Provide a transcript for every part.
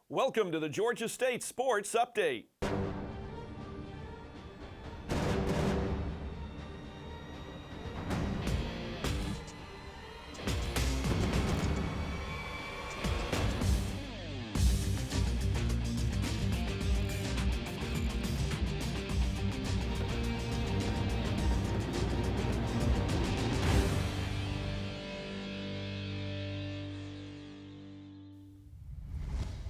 Welcome to the Georgia State Sports Update.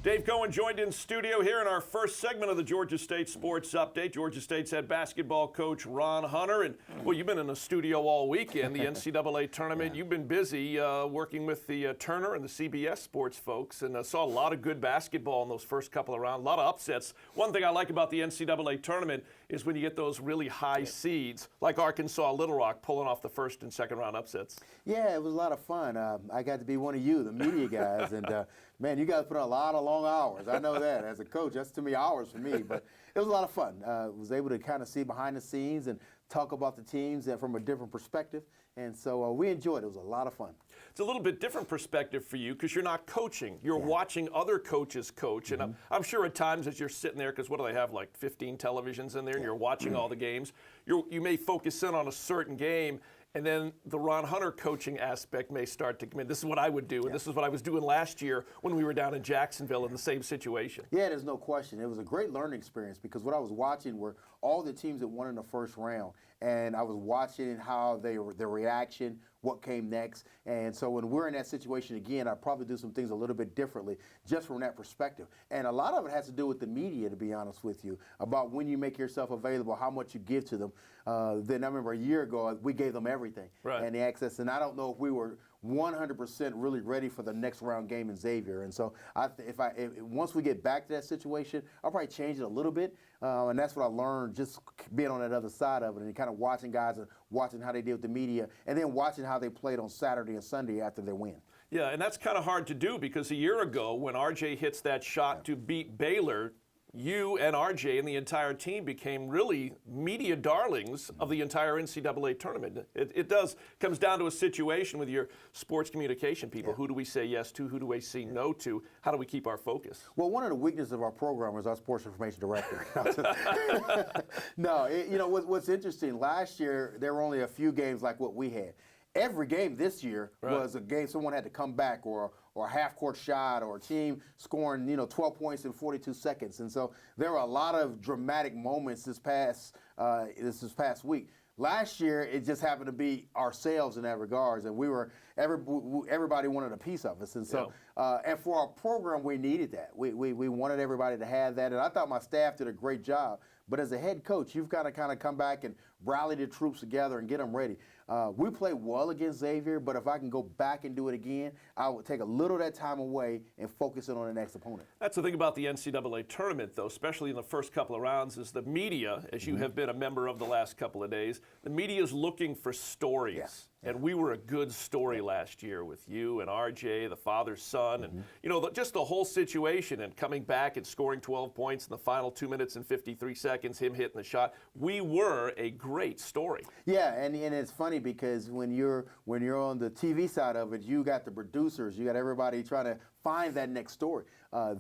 Dave Cohen joined in studio here in our first segment of the Georgia State Sports Update. Georgia State's head basketball coach Ron Hunter. And, well, you've been in the studio all weekend, the NCAA tournament. Yeah. You've been busy working with the Turner and the CBS sports folks, and saw a lot of good basketball in those first couple of rounds, a lot of upsets. One thing I like about the NCAA tournament is when you get those really high seeds, like Arkansas, Little Rock, pulling off the first and second round upsets. Yeah, it was a lot of fun. I got to be one of you, the media guys, and man, you guys put in a lot of long hours. I know that. As a coach, that's too many hours for me, but it was a lot of fun. Was able to kind of see behind the scenes and talk about the teams from a different perspective, and so we enjoyed it. It was a lot of fun. It's a little bit different perspective for you because you're not coaching. You're watching other coaches coach, and I'm sure at times as you're sitting there, because what do they have, like 15 televisions in there, and you're watching all the games, you may focus in on a certain game, and then the Ron Hunter coaching aspect may start to come in. This is what I would do, and this is what I was doing last year when we were down in Jacksonville in the same situation. Yeah, there's no question. It was a great learning experience because what I was watching were all the teams that won in the first round, and I was watching how their reaction, what came next. And so when we're in that situation again, I'd probably do some things a little bit differently just from that perspective. And a lot of it has to do with the media, to be honest with you, about when you make yourself available, how much you give to them. Then I remember a year ago, we gave them everything and the access. And I don't know if we were 100% really ready for the next round game in Xavier. And so once we get back to that situation, I'll probably change it a little bit. And that's what I learned just being on that other side of it and kind of watching guys and watching how they deal with the media and then watching how they played on Saturday and Sunday after their win. Yeah, and that's kind of hard to do because a year ago when RJ hits that shot to beat Baylor, you and RJ and the entire team became really media darlings of the entire NCAA tournament. It comes down to a situation with your sports communication people. Who do we say yes to? Who do we say no to? How do we keep our focus? Well, one of the weaknesses of our program is our sports information director. No, what's interesting, last year there were only a few games like what we had. Every game this year was a game someone had to come back or a half-court shot or a team scoring 12 points in 42 seconds. And so there were a lot of dramatic moments this past week. Last year, it just happened to be ourselves in that regards, and everybody wanted a piece of us. And so, and for our program, we needed that. We wanted everybody to have that, and I thought my staff did a great job. But as a head coach, you've got to kind of come back and rally the troops together and get them ready. We played well against Xavier, but if I can go back and do it again, I would take a little of that time away and focus it on the next opponent. That's the thing about the NCAA tournament, though, especially in the first couple of rounds, is the media, as you have been a member of the last couple of days, the media is looking for stories. Yeah. And we were a good story last year with you and RJ, the father-son, and just the whole situation and coming back and scoring 12 points in the final 2 minutes and 53 seconds, him hitting the shot. We were a great story. Yeah, and it's funny because when you're on the TV side of it, you got the producers, you got everybody trying to find that next story.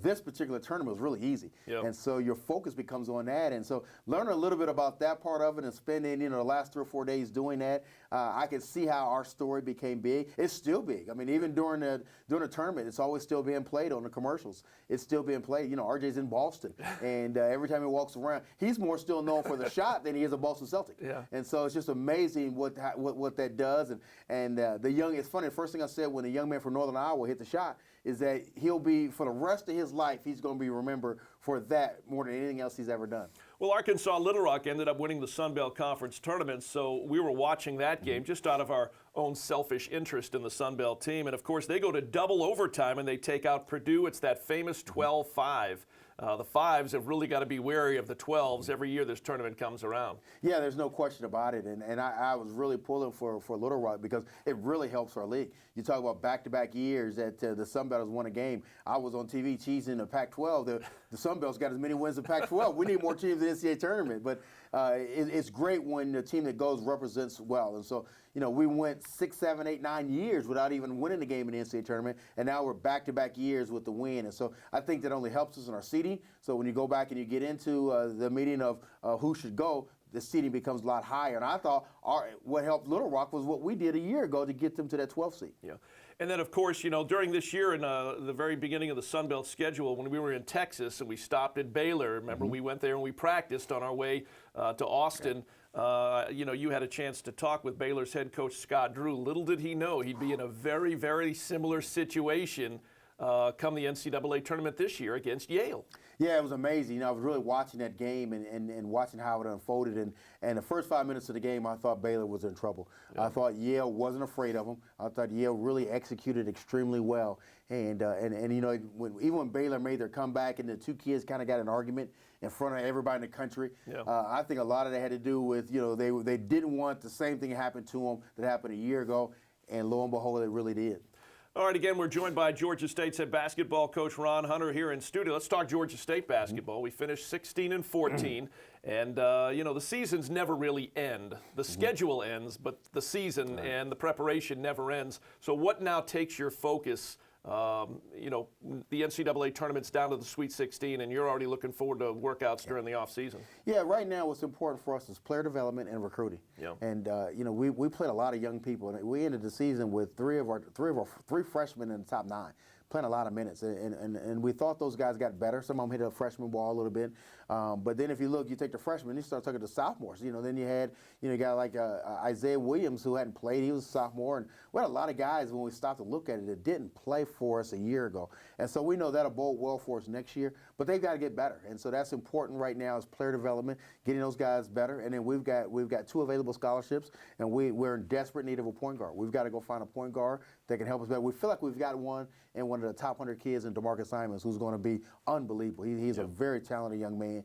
This particular tournament was really easy. And so your focus becomes on that. And so learning a little bit about that part of it and spending the last 3 or 4 days doing that, I could see how our story became big. It's still big. I mean, even during the tournament, it's always still being played on the commercials. It's still being played. RJ's in Boston, and every time he walks around, he's more still known for the shot than he is a Boston Celtic. And so it's just amazing what that does. And the young, it's funny, the first thing I said when the young man from Northern Iowa hit the shot is that he'll be, for the rest of his life, he's going to be remembered for that more than anything else he's ever done. Well, Arkansas Little Rock ended up winning the Sun Belt Conference tournament, so we were watching that game just out of our own selfish interest in the Sun Belt team. And, of course, they go to double overtime and they take out Purdue. It's that famous 12-5. The 5s have really got to be wary of the 12s every year this tournament comes around. Yeah, there's no question about it. And I was really pulling for Little Rock because it really helps our league. You talk about back-to-back years that the Sun Belt has won a game. I was on TV cheesing the Pac-12. The Sun Belt's got as many wins as the Pac-12. We need more teams in the NCAA tournament. But it's great when the team that goes represents well. And so, we went 6, 7, 8, 9 years without even winning the game in the NCAA tournament, and now we're back-to-back years with the win. And so I think that only helps us in our seeding. So when you go back and you get into the meeting of who should go, the seeding becomes a lot higher. And I thought what helped Little Rock was what we did a year ago to get them to that 12th seed. Yeah. And then, of course, during this year in the very beginning of the Sun Belt schedule, when we were in Texas and we stopped at Baylor, remember, we went there and we practiced on our way to Austin. You had a chance to talk with Baylor's head coach, Scott Drew. Little did he know he'd be in a very, very similar situation come the NCAA tournament this year against Yale. Yeah, it was amazing. I was really watching that game and watching how it unfolded. And the first 5 minutes of the game, I thought Baylor was in trouble. Yeah. I thought Yale wasn't afraid of them. I thought Yale really executed extremely well. And even when Baylor made their comeback and the two kids kind of got an argument in front of everybody in the country, I think a lot of that had to do with, they didn't want the same thing to happen to them that happened a year ago. And lo and behold, it really did. All right, again, we're joined by Georgia State's head basketball coach Ron Hunter here in studio. Let's talk Georgia State basketball. We finished 16-14, and the seasons never really end. The schedule ends, but the season and the preparation never ends. So what now takes your focus? The NCAA tournament's down to the Sweet 16, and you're already looking forward to workouts during the off season. Yeah, right now what's important for us is player development and recruiting. Yeah. And we played a lot of young people, and we ended the season with three freshmen in the top 9. Playing a lot of minutes, and we thought those guys got better. Some of them hit a freshman ball a little bit, but then if you look, you take the freshmen, you start talking to sophomores. Then you had a guy like Isaiah Williams who hadn't played. He was a sophomore, and we had a lot of guys when we stopped to look at it that didn't play for us a year ago, and so we know that'll bode well for us next year. But they've got to get better, and so that's important right now is player development, getting those guys better, and then we've got 2 available scholarships, and we're in desperate need of a point guard. We've got to go find a point guard that can help us better. We feel like we've got one. And one of the top 100 kids in DeMarcus Simons, who's going to be unbelievable. He's a very talented young man.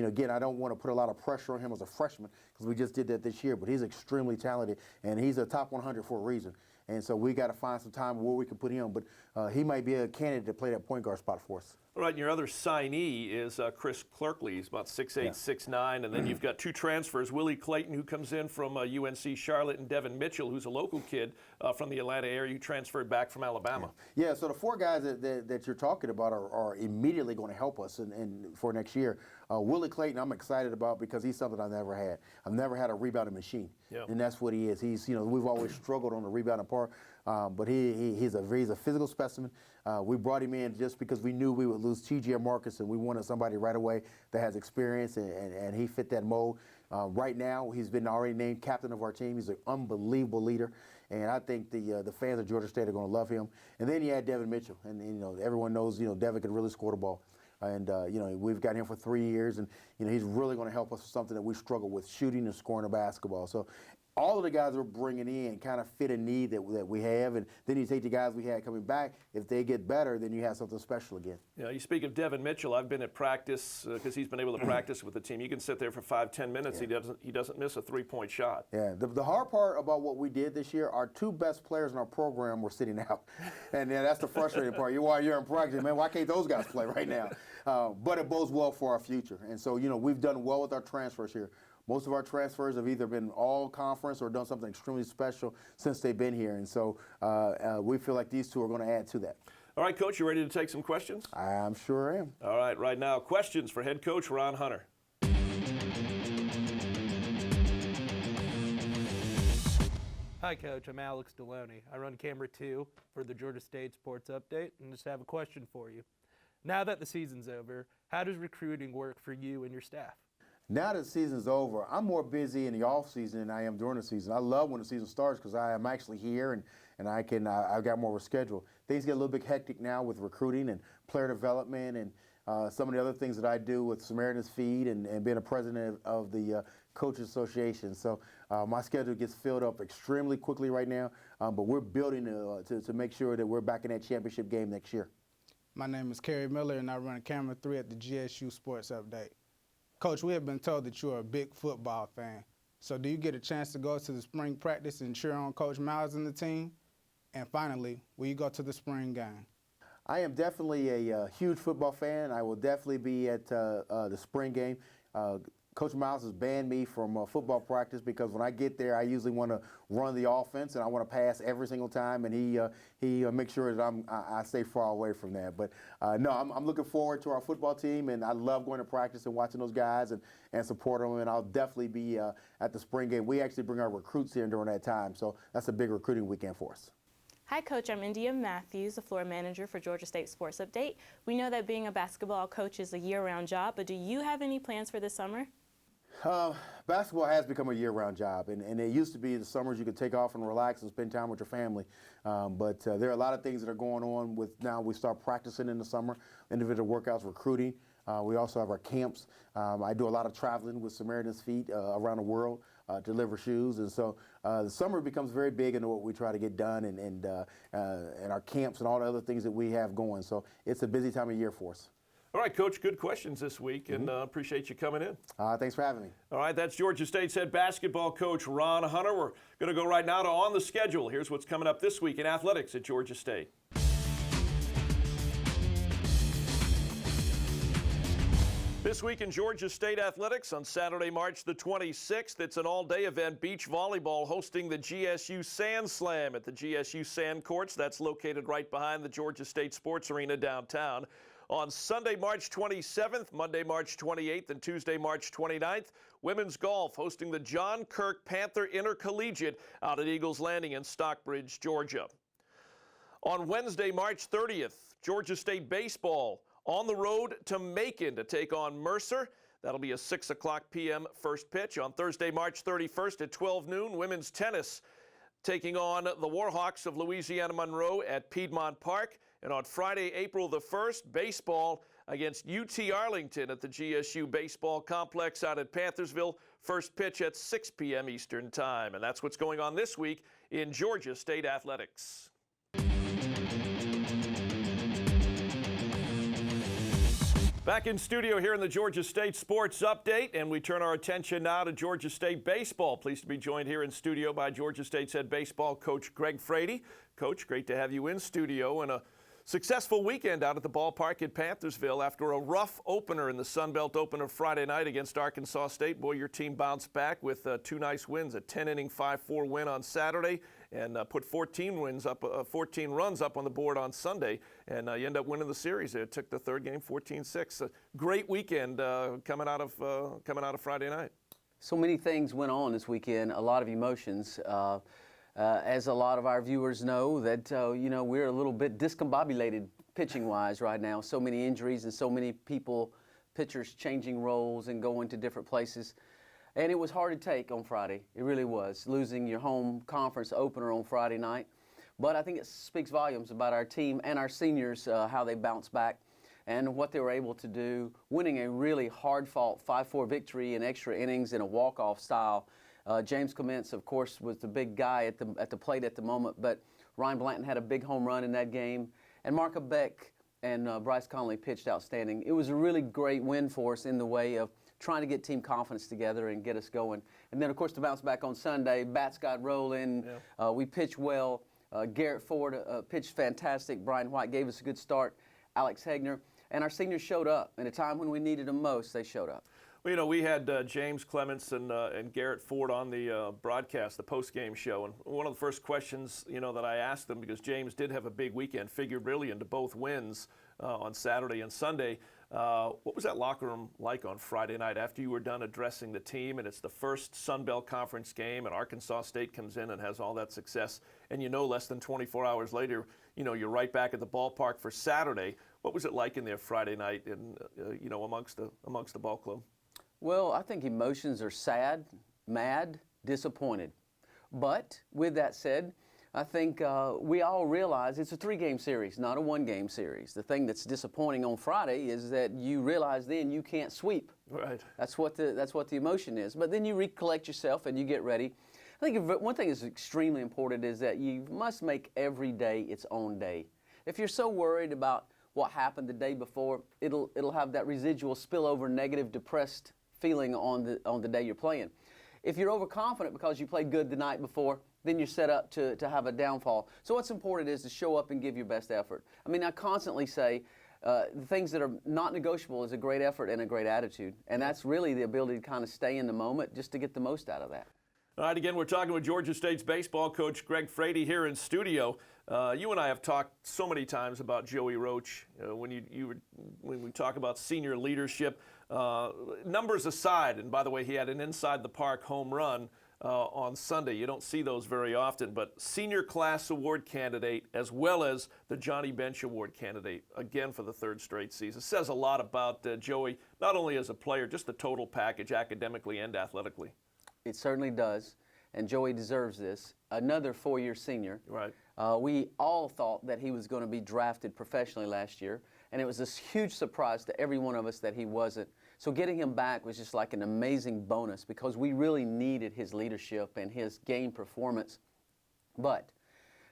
Again, I don't want to put a lot of pressure on him as a freshman because we just did that this year, but he's extremely talented, and he's a top 100 for a reason. And so we got to find some time where we can put him, but he might be a candidate to play that point guard spot for us. All right, and your other signee is Chris Clerkley. He's about 6'8", 6'9", and then you've got 2 transfers, Willie Clayton, who comes in from UNC Charlotte, and Devin Mitchell, who's a local kid from the Atlanta area, who transferred back from Alabama. Yeah, so the 4 guys that you're talking about are immediately going to help us for next year. Willie Clayton, I'm excited about because he's something I've never had. I've never had a rebounding machine, and that's what he is. We've always struggled on the rebounding part, but he's a physical specimen. We brought him in just because we knew we would lose T.J. Marcus, and we wanted somebody right away that has experience, and he fit that mold. Right now, he's been already named captain of our team. He's an unbelievable leader, and I think the fans of Georgia State are going to love him. And then you add Devin Mitchell, and everyone knows Devin can really score the ball. And we've got him for 3 years, and he's really going to help us with something that we struggle with, shooting and scoring the basketball. So all of the guys we're bringing in kind of fit a need that we have, and then you take the guys we had coming back. If they get better, then you have something special again. Yeah, you speak of Devin Mitchell. I've been at practice because he's been able to practice with the team. You can sit there for 5-10 minutes. Yeah. He doesn't miss a 3-point shot. Yeah, the hard part about what we did this year, our 2 best players in our program were sitting out, and that's the frustrating part. While you're in practice, man, why can't those guys play right now? But it bodes well for our future, and so we've done well with our transfers here. Most of our transfers have either been all conference or done something extremely special since they've been here. And so we feel like these 2 are going to add to that. All right, Coach, you ready to take some questions? I'm sure I am. All right now, questions for head coach Ron Hunter. Hi, Coach. I'm Alex Deloney. I run Camera 2 for the Georgia State Sports Update, and just have a question for you. Now that the season's over, how does recruiting work for you and your staff? Now that the season's over, I'm more busy in the off season than I am during the season. I love when the season starts because I am actually here and I've got more of a schedule. Things get a little bit hectic now with recruiting and player development and some of the other things that I do with Samaritan's Feed and being a president of the Coaches Association. So my schedule gets filled up extremely quickly right now, but we're building to make sure that we're back in that championship game next year. My name is Kerry Miller, and I run Camera 3 at the GSU Sports Update. Coach, we have been told that you are a big football fan. So do you get a chance to go to the spring practice and cheer on Coach Miles and the team? And finally, will you go to the spring game? I am definitely a huge football fan. I will definitely be at the spring game. Coach Miles has banned me from football practice because when I get there, I usually want to run the offense and I want to pass every single time, and he makes sure that I stay far away from that. But no, I'm looking forward to our football team, and I love going to practice and watching those guys and support them. And I'll definitely be at the spring game. We actually bring our recruits in during that time, so that's a big recruiting weekend for us. Hi, Coach. I'm India Matthews, the floor manager for Georgia State Sports Update. We know that being a basketball coach is a year-round job, but do you have any plans for this summer? Basketball has become a year-round job, and it used to be the summers you could take off and relax and spend time with your family. But there are a lot of things that are going on with now we start practicing in the summer, individual workouts, recruiting. We also have our camps. I do a lot of traveling with Samaritan's Feet around the world, deliver shoes, and so the summer becomes very big into what we try to get done, and our camps and all the other things that we have going. So it's a busy time of year for us. All right, Coach, good questions this week, and appreciate you coming in. Thanks for having me. All right, that's Georgia State's head basketball coach, Ron Hunter. We're going to go right now to On the Schedule. Here's what's coming up this week in athletics at Georgia State. This week in Georgia State athletics, on Saturday, March the 26th, it's an all-day event, beach volleyball hosting the GSU Sand Slam at the GSU Sand Courts. That's located right behind the Georgia State Sports Arena downtown. On Sunday, March 27th, Monday, March 28th, and Tuesday, March 29th, women's golf hosting the John Kirk Panther Intercollegiate out at Eagles Landing in Stockbridge, Georgia. On Wednesday, March 30th, Georgia State baseball on the road to Macon to take on Mercer. That'll be a 6 o'clock p.m. first pitch. On Thursday, March 31st at 12 noon, women's tennis taking on the Warhawks of Louisiana Monroe at Piedmont Park. And on Friday, April the 1st, baseball against UT Arlington at the GSU Baseball Complex out at Panthersville. First pitch at 6 p.m. Eastern Time. And that's what's going on this week in Georgia State athletics. Back in studio here in the Georgia State Sports Update, and we turn our attention now to Georgia State baseball. Pleased to be joined here in studio by Georgia State's head baseball coach, Greg Frady. Coach, great to have you in studio, and a successful weekend out at the ballpark at Panthersville after a rough opener in the Sun Belt opener Friday night against Arkansas State. Boy, your team bounced back with two nice wins, a 10-inning 5-4 win on Saturday, and put 14 runs up on the board on Sunday, and you end up winning the series. It took the third game 14-6. A great weekend coming out of Friday night. So many things went on this weekend, a lot of emotions. As a lot of our viewers know, that we're a little bit discombobulated pitching-wise right now. So many injuries and so many pitchers changing roles and going to different places. And it was hard to take on Friday. It really was, losing your home conference opener on Friday night. But I think it speaks volumes about our team and our seniors, how they bounced back and what they were able to do, winning a really hard-fought 5-4 victory in extra innings in a walk-off style. James Clements, of course, was the big guy at the plate at the moment, but Ryan Blanton had a big home run in that game. And Marka Beck and Bryce Conley pitched outstanding. It was a really great win for us in the way of trying to get team confidence together and get us going. And then, of course, to bounce back on Sunday, bats got rolling. Yeah. We pitched well. Garrett Ford pitched fantastic. Brian White gave us a good start. Alex Hegner. And our seniors showed up. At a time when we needed them most, they showed up. Well, we had James Clements and Garrett Ford on the broadcast, the post-game show, and one of the first questions, that I asked them, because James did have a big weekend, figured really into both wins on Saturday and Sunday. What was that locker room like on Friday night after you were done addressing the team, and it's the first Sun Belt Conference game, and Arkansas State comes in and has all that success, and less than 24 hours later, you're right back at the ballpark for Saturday. What was it like in there Friday night and, amongst the ball club? Well, I think emotions are sad, mad, disappointed. But with that said, I think we all realize it's a 3-game series, not a 1-game series. The thing that's disappointing on Friday is that you realize then you can't sweep. Right. That's what the emotion is. But then you recollect yourself and you get ready. I think one thing that's extremely important is that you must make every day its own day. If you're so worried about what happened the day before, it'll have that residual spillover, negative, depressed feeling on the day you're playing. If you're overconfident because you played good the night before, then you're set up to have a downfall. So what's important is to show up and give your best effort. I mean, I constantly say, the things that are not negotiable is a great effort and a great attitude. And that's really the ability to kind of stay in the moment just to get the most out of that. All right, again, we're talking with Georgia State's baseball coach Greg Frady here in studio. You and I have talked so many times about Joey Roach. When we talk about senior leadership, numbers aside, and by the way, he had an inside the park home run on Sunday. You don't see those very often, but senior class award candidate as well as the Johnny Bench Award candidate, again for the third straight season. Says a lot about Joey, not only as a player, just the total package academically and athletically. It certainly does, and Joey deserves this. Another four-year senior. Right. We all thought that he was going to be drafted professionally last year, and it was this huge surprise to every one of us that he wasn't. So getting him back was just like an amazing bonus because we really needed his leadership and his game performance. But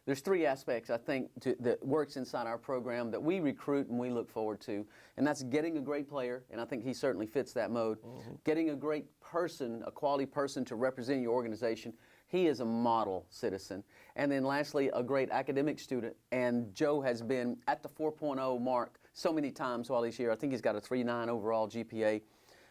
there's three aspects, I think, that works inside our program that we recruit and we look forward to, and that's getting a great player, and I think he certainly fits that mode. Getting a great person, a quality person to represent your organization. He is a model citizen. And then lastly, a great academic student, and Joe has been at the 4.0 mark so many times while he's here. I think he's got a 3.9 overall GPA,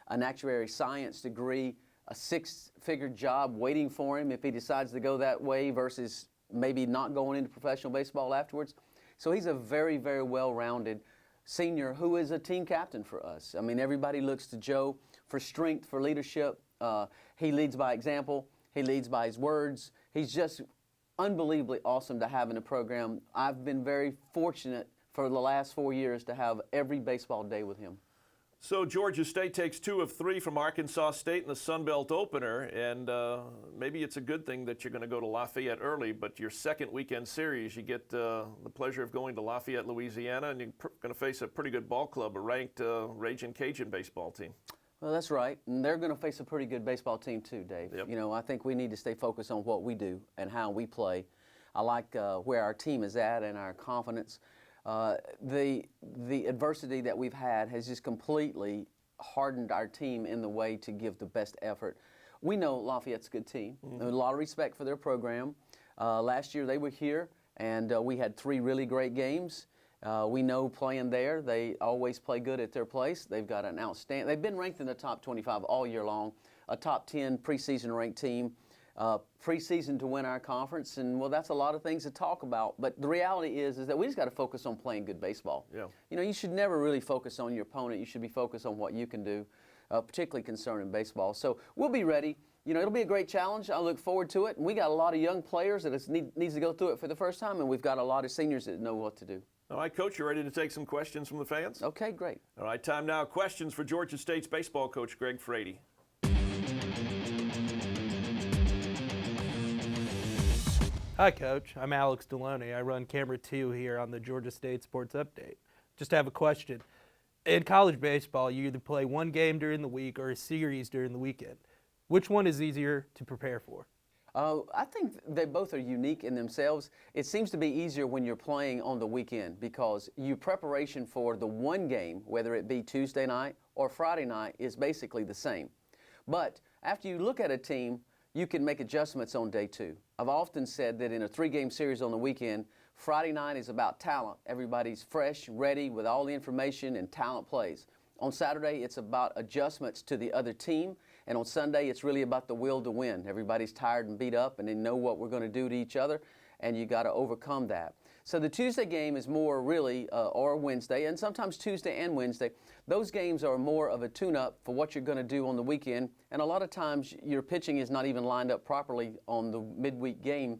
an actuary science degree, a six-figure job waiting for him if he decides to go that way versus maybe not going into professional baseball afterwards. So he's a very, very well-rounded senior who is a team captain for us. I mean, everybody looks to Joe for strength, for leadership. He leads by example. He leads by his words. He's just unbelievably awesome to have in the program. I've been very fortunate for the last 4 years to have every baseball day with him. So Georgia State takes 2 of 3 from Arkansas State in the Sun Belt opener, and maybe it's a good thing that you're going to go to Lafayette early, but your second weekend series, you get the pleasure of going to Lafayette, Louisiana, and you're going to face a pretty good ball club, a ranked Ragin' Cajun baseball team. Well, that's right, and they're going to face a pretty good baseball team too, Dave. Yep. You know, I think we need to stay focused on what we do and how we play. I like where our team is at and our confidence. The adversity that we've had has just completely hardened our team in the way to give the best effort. We know Lafayette's a good team. A lot of respect for their program. Last year they were here, and we had 3 really great games. We know playing there, they always play good at their place. They've got an outstanding, they've been ranked in the top 25 all year long, a top 10 preseason ranked team. Preseason to win our conference, and well, that's a lot of things to talk about. But the reality is that we just got to focus on playing good baseball. Yeah. You know, you should never really focus on your opponent. You should be focused on what you can do, particularly concerning baseball. So we'll be ready. You know, it'll be a great challenge. I look forward to it. And we got a lot of young players that needs to go through it for the first time, and we've got a lot of seniors that know what to do. All right, Coach, you ready to take some questions from the fans? Okay, great. All right, time now. Questions for Georgia State's baseball coach, Greg Frady. Hi, Coach. I'm Alex Deloney. I run Camera 2 here on the Georgia State Sports Update. Just have a question. In college baseball, you either play one game during the week or a series during the weekend. Which one is easier to prepare for? I think they both are unique in themselves. It seems to be easier when you're playing on the weekend because your preparation for the one game, whether it be Tuesday night or Friday night, is basically the same. But after you look at a team, you can make adjustments on day 2. I've often said that in a 3-game series on the weekend, Friday night is about talent. Everybody's fresh, ready with all the information, and talent plays. On Saturday, it's about adjustments to the other team, and on Sunday, it's really about the will to win. Everybody's tired and beat up, and they know what we're going to do to each other, and you got to overcome that. So the Tuesday game is more really, or Wednesday, and sometimes Tuesday and Wednesday. Those games are more of a tune-up for what you're going to do on the weekend, and a lot of times your pitching is not even lined up properly on the midweek game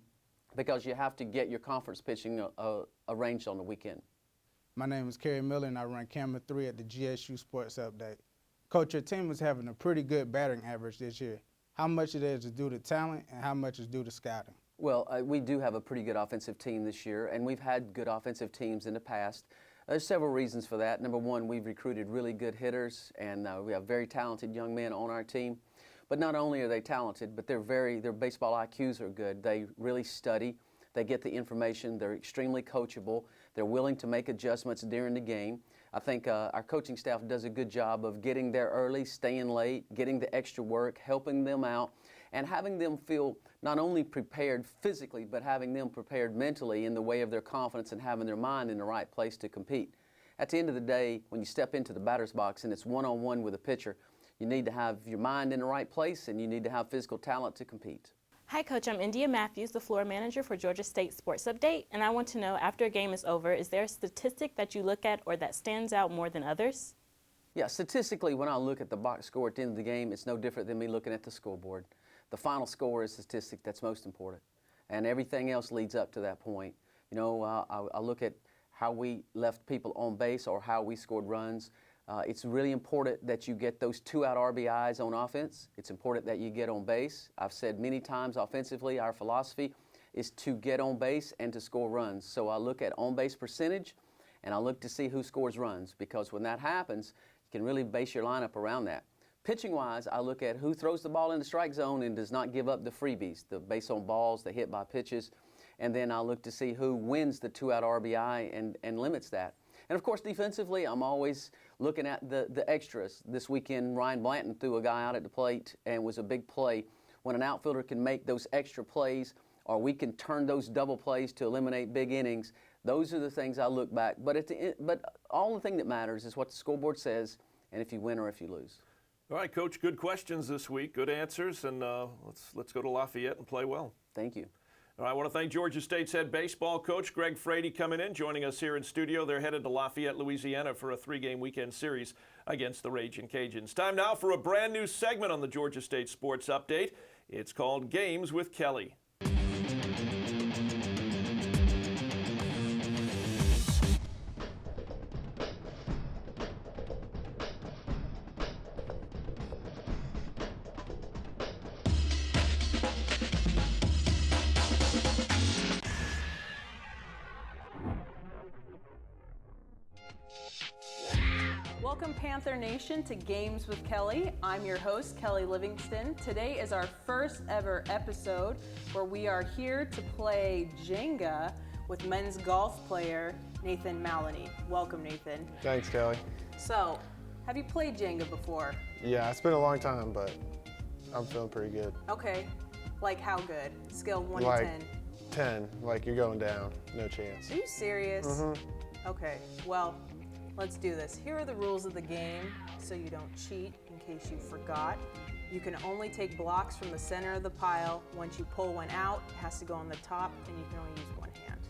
because you have to get your conference pitching arranged on the weekend. My name is Kerry Miller, and I run Camera 3 at the GSU Sports Update. Coach, your team is having a pretty good batting average this year. How much of that is due to talent, and how much is due to scouting? Well, we do have a pretty good offensive team this year, and we've had good offensive teams in the past. There's several reasons for that. Number one, we've recruited really good hitters, and we have very talented young men on our team. But not only are they talented, but their baseball IQs are good. They really study. They get the information. They're extremely coachable. They're willing to make adjustments during the game. I think our coaching staff does a good job of getting there early, staying late, getting the extra work, helping them out, and having them feel not only prepared physically, but having them prepared mentally in the way of their confidence and having their mind in the right place to compete. at the end of the day, when you step into the batter's box and it's one-on-one with a pitcher, you need to have your mind in the right place and you need to have physical talent to compete. Hi, Coach. I'm India Matthews, the floor manager for Georgia State Sports Update, and I want to know, after a game is over, is there a statistic that you look at or that stands out more than others? Yeah, statistically, when I look at the box score at the end of the game, it's no different than me looking at the scoreboard. The final score is the statistic that's most important, and everything else leads up to that point. You know, I look at how we left people on base or how we scored runs. It's really important that you get those 2-out RBIs on offense. It's important that you get on base. I've said many times offensively, our philosophy is to get on base and to score runs. So I look at on-base percentage, and I look to see who scores runs, because when that happens, you can really base your lineup around that. Pitching-wise, I look at who throws the ball in the strike zone and does not give up the freebies, the base on balls, the hit by pitches, and then I look to see who wins the 2-out RBI and limits that. And of course, defensively, I'm always looking at the extras. This weekend, Ryan Blanton threw a guy out at the plate and was a big play. When an outfielder can make those extra plays, or we can turn those double plays to eliminate big innings, those are the things I look back. But all the thing that matters is what the scoreboard says, and if you win or if you lose. All right, Coach, good questions this week, good answers, and let's go to Lafayette and play well. Thank you. All right, I want to thank Georgia State's head baseball coach, Greg Frady, coming in, joining us here in studio. They're headed to Lafayette, Louisiana for a 3-game weekend series against the Ragin' Cajuns. Time now for a brand new segment on the Georgia State Sports Update. It's called Games with Kelly. Welcome, Panther Nation, to Games with Kelly. I'm your host, Kelly Livingston. Today is our first ever episode where we are here to play Jenga with men's golf player Nathan Maloney. Welcome, Nathan. Thanks, Kelly. So, have you played Jenga before? Yeah, it's been a long time, but I'm feeling pretty good. Okay. Like how good? Scale 1 to Like 10. 10, like you're going down, no chance. Are you serious? Mm-hmm. Okay, well, let's do this. Here are the rules of the game so you don't cheat in case you forgot. You can only take blocks from the center of the pile. Once you pull one out, it has to go on the top, and you can only use one hand.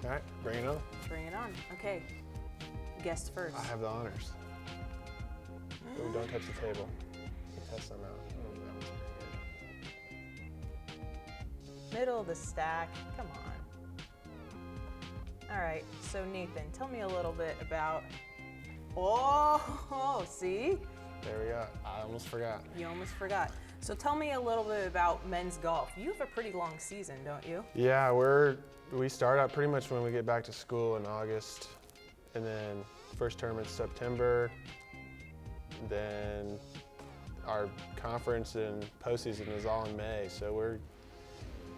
All right, bring it on. Bring it on. Okay. Guest first. I have the honors. Ooh, don't touch the table. Test them out. Oh, that was pretty good. Middle of the stack. Come on. All right, so Nathan, tell me a little bit about. Oh, see? There we go. I almost forgot. You almost forgot. So tell me a little bit about men's golf. You have a pretty long season, don't you? Yeah, we start out pretty much when we get back to school in August, and then first tournament September, then our conference and postseason is all in May, so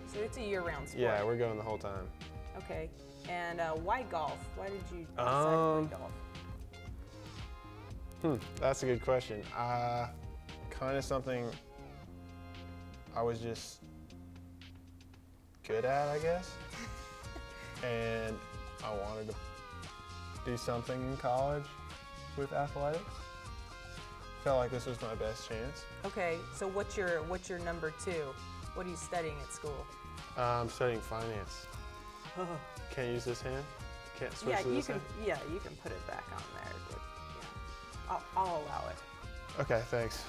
So it's a year-round sport. yeah, we're going the whole time. Okay. And why golf? Why did you decide to play golf? That's a good question. Kind of something I was just good at, I guess. And I wanted to do something in college with athletics. Felt like this was my best chance. Okay, so what's your number 2? What are you studying at school? I'm studying finance. Can't use this hand? Can't switch Yeah, to you this can. hand? Yeah, you can put it back on there. But, yeah. I'll allow it. Okay, thanks.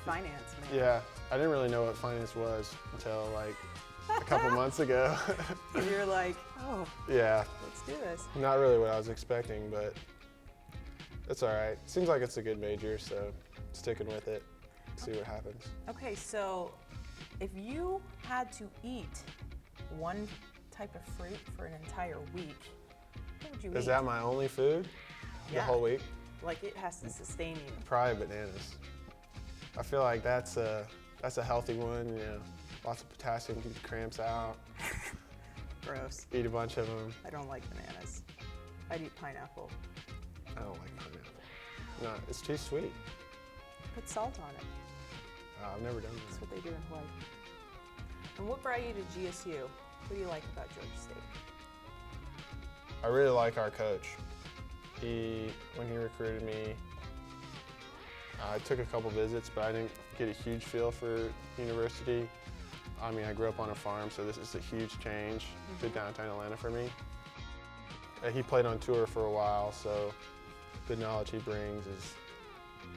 Finance, man. Yeah, I didn't really know what finance was until like a couple months ago. You're like, oh, Yeah, let's do this. not really what I was expecting, but that's all right. Seems like it's a good major, so sticking with it, see what happens. Okay, so if you had to eat one type of fruit for an entire week, what would you eat? Is that my only food the Yeah. whole week? Like it has to sustain you. Probably bananas. I feel like that's a healthy one, you know. Lots of potassium, keep the cramps out. Gross. Eat a bunch of them. I don't like bananas. I'd eat pineapple. I don't like pineapple. No, it's too sweet. Put salt on it. I've never done That's that. what they do in Hawaii. And what brought you to GSU? What do you like about Georgia State? I really like our coach. When he recruited me, I took a couple visits, but I didn't get a huge feel for university. I mean, I grew up on a farm, so this is a huge change to downtown Atlanta for me. He played on tour for a while, so the knowledge he brings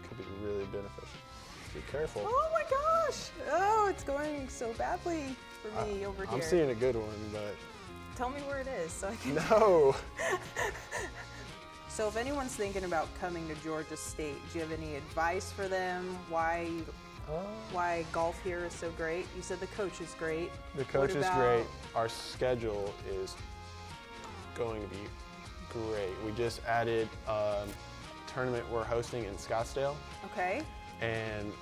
could be really beneficial. Be careful. Oh my gosh! Oh, it's going so badly for me over here. I'm seeing a good one, but Tell me where it is so I can. no. So if anyone's thinking about coming to Georgia State, do you have any advice for them? Why golf here is so great? You said the coach is great. The coach What is about- great. Our schedule is going to be great. We just added a tournament we're hosting in Scottsdale Okay. and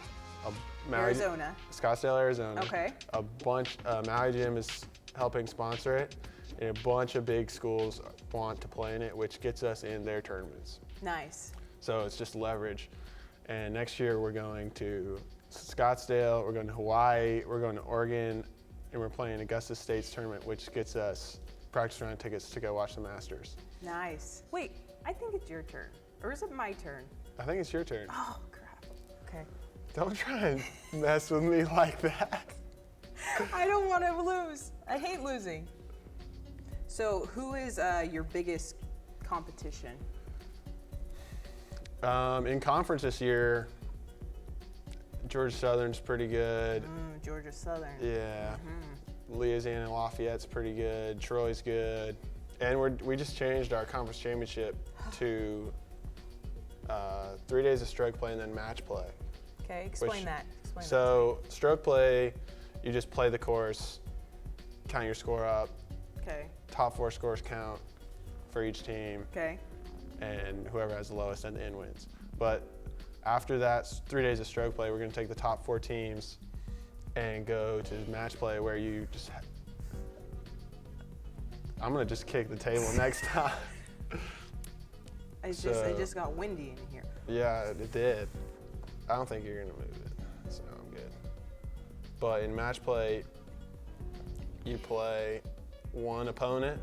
Arizona. Scottsdale, Arizona. Okay. A bunch. Maui Gym is helping sponsor it, and a bunch of big schools want to play in it, which gets us in their tournaments. Nice. So it's just leverage. And next year we're going to Scottsdale, we're going to Hawaii, we're going to Oregon, and we're playing Augusta State's tournament, which gets us practice round tickets to go watch the Masters. Nice. Wait, I think it's your turn. Or is it my turn? I think it's your turn. Oh, crap. Okay. Don't try and mess with me like that. I don't want to lose. I hate losing. So, who is your biggest competition? In conference this year, Georgia Southern's pretty good. Georgia Southern. Yeah. Louisiana Lafayette's pretty good. Troy's good. And we just changed our conference championship to 3 days of stroke play and then match play. Okay, explain Which- that. Explain So stroke play, you just play the course, count your score up. that. Okay. Top 4 scores count for each team, Okay. and whoever has the lowest at the end wins. But after that 3 days of stroke play, we're going to take the top 4 teams and go to match play where you just. I'm going to just kick the table next time. It So- just got windy in here. Yeah, it did. I don't think you're going to move it, so I'm good. But in match play, you play one opponent.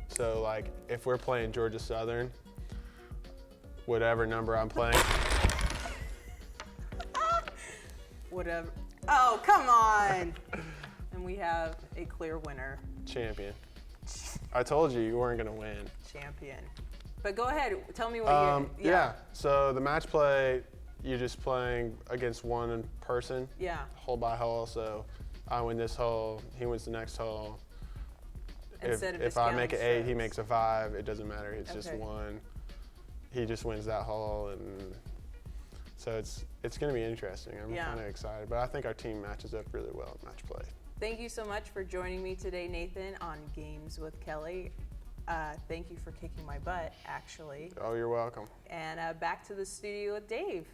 So, like, if we're playing Georgia Southern, whatever number I'm playing, Whatever. Oh, come on. And we have a clear winner, champion. I told you weren't going to win. champion. But go ahead. Tell me what you. Yeah, so the match play, you're just playing against one person, Yeah. hole by hole. So I win this hole, he wins the next hole. Instead of if I make an discounting 8, he makes a 5. It doesn't matter. It's just Okay. one. He just wins that hole, and so it's going to be interesting. I'm Yeah. kind of excited, but I think our team matches up really well in match play. Thank you so much for joining me today, Nathan, on Games with Kelly. Thank you for kicking my butt, actually. Oh, you're welcome. And back to the studio with Dave.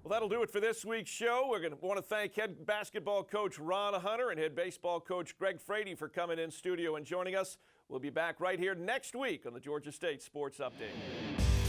Well, that'll do it for this week's show. We're going to want to thank head basketball coach Ron Hunter and head baseball coach Greg Frady for coming in studio and joining us. We'll be back right here next week on the Georgia State Sports Update.